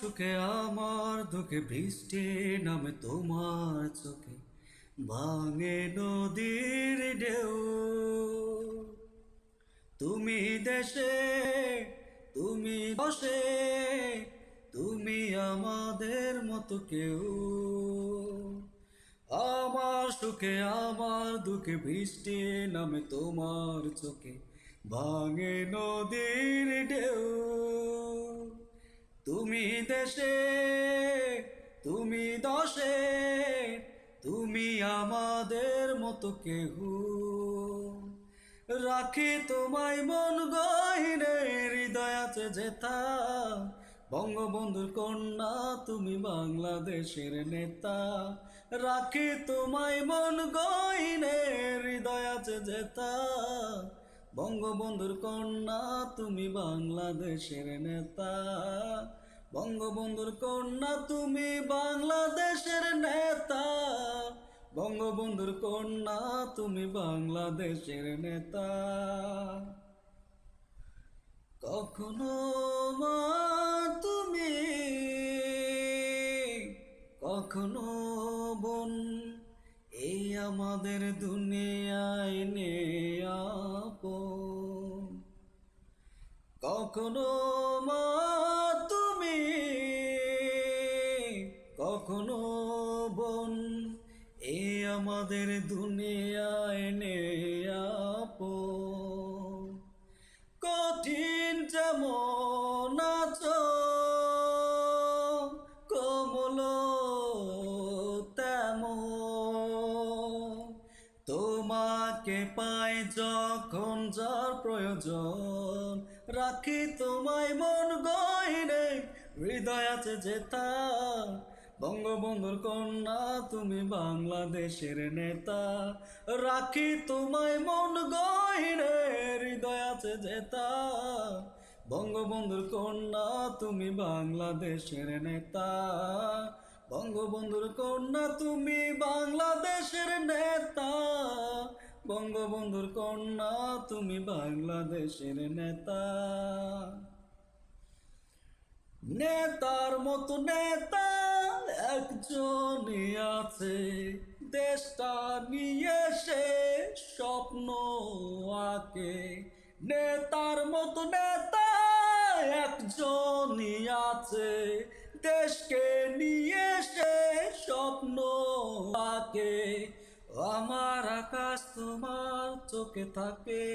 সুখে আমার দুঃখে বৃষ্টি নামে তোমার চোখে ভাঙে নদীর ঢেউ। তুমি দেশে তুমি বসে তুমি আমাদের মতো কেউ। আমার সুখে আমার দুঃখে বৃষ্টি নামে তোমার চোখে ভাঙে নদীর ঢেউ। তুমি দেশে তুমি দশে তুমি আমাদের মতো কেহ। রাখি তোমায় মন গহিনে হৃদয় আছে যেথা। বঙ্গবন্ধুর কন্যা তুমি বাংলাদেশের নেতা। রাখি তোমায় মন গহিনে হৃদয় আছে যেথা। বঙ্গবন্ধুর কন্যা তুমি বাংলাদেশের নেতা। বঙ্গবন্ধুর কন্যা তুমি বাংলাদেশের নেতা। বঙ্গবন্ধুর কন্যা তুমি বাংলাদেশের নেতা। কখনো মা তুমি কখনো বোন এই আমাদের দুনিয়ায় নে আপন। কখনো মা তুমি কখনো বোন এই আমাদের দুনিয়ায় নে আপন। কঠিন যেমন আছো কোমল তেমন। তোমাকে পাই যখন যার প্রয়োজন। রাখি তোমায় মন গহিনে হৃদয় আছে যেথা। বঙ্গবন্ধুর কন্যা তুমি বাংলাদেশের নেতা। রাখি তোমায় মন গহিনে হৃদয় আছে যেথা। বঙ্গবন্ধুর কন্যা তুমি বাংলাদেশের নেতা। বঙ্গবন্ধুর কন্যা তুমি বাংলাদেশের নেতা। বঙ্গবন্ধুর কন্যা তুমি বাংলাদেশের নেতা। নেতার মতো নেতা একজনই আছে। দেশটা নিয়ে সে স্বপ্ন আঁকে। নেতার মতো নেতা একজনই আছে। দেশকে নিয়ে সে স্বপ্ন আঁকে। আমার আকাশ তোমার চোখে থাকে।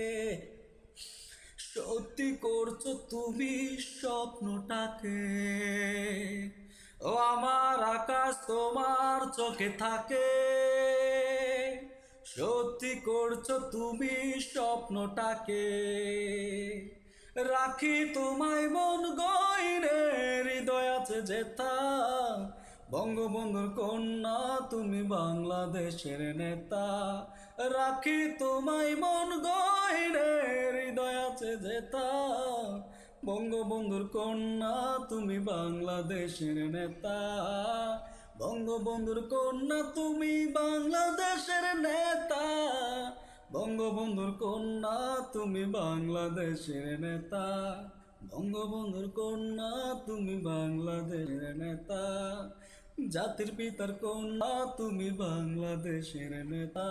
সত্যি করছো তুমি স্বপ্নটাকে। ও আমার আকাশ তোমার চোখে থাকে। সত্যি করছো তুমি স্বপ্নটাকে। রাখি তোমায় মন গহিনে হৃদয় আছে যেথা। বঙ্গবন্ধুর কন্যা তুমি বাংলাদেশের নেতা। রাখি তোমায় মন গহিনে হৃদয় আছে যেথা। বঙ্গবন্ধুর কন্যা তুমি বাংলাদেশের নেতা। বঙ্গবন্ধুর কন্যা তুমি বাংলাদেশের নেতা। বঙ্গবন্ধুর কন্যা তুমি বাংলাদেশের নেতা। বঙ্গবন্ধুর কন্যা তুমি বাংলাদেশের নেতা। জাতির পিতার কন্যা তুমি বাংলাদেশের নেতা।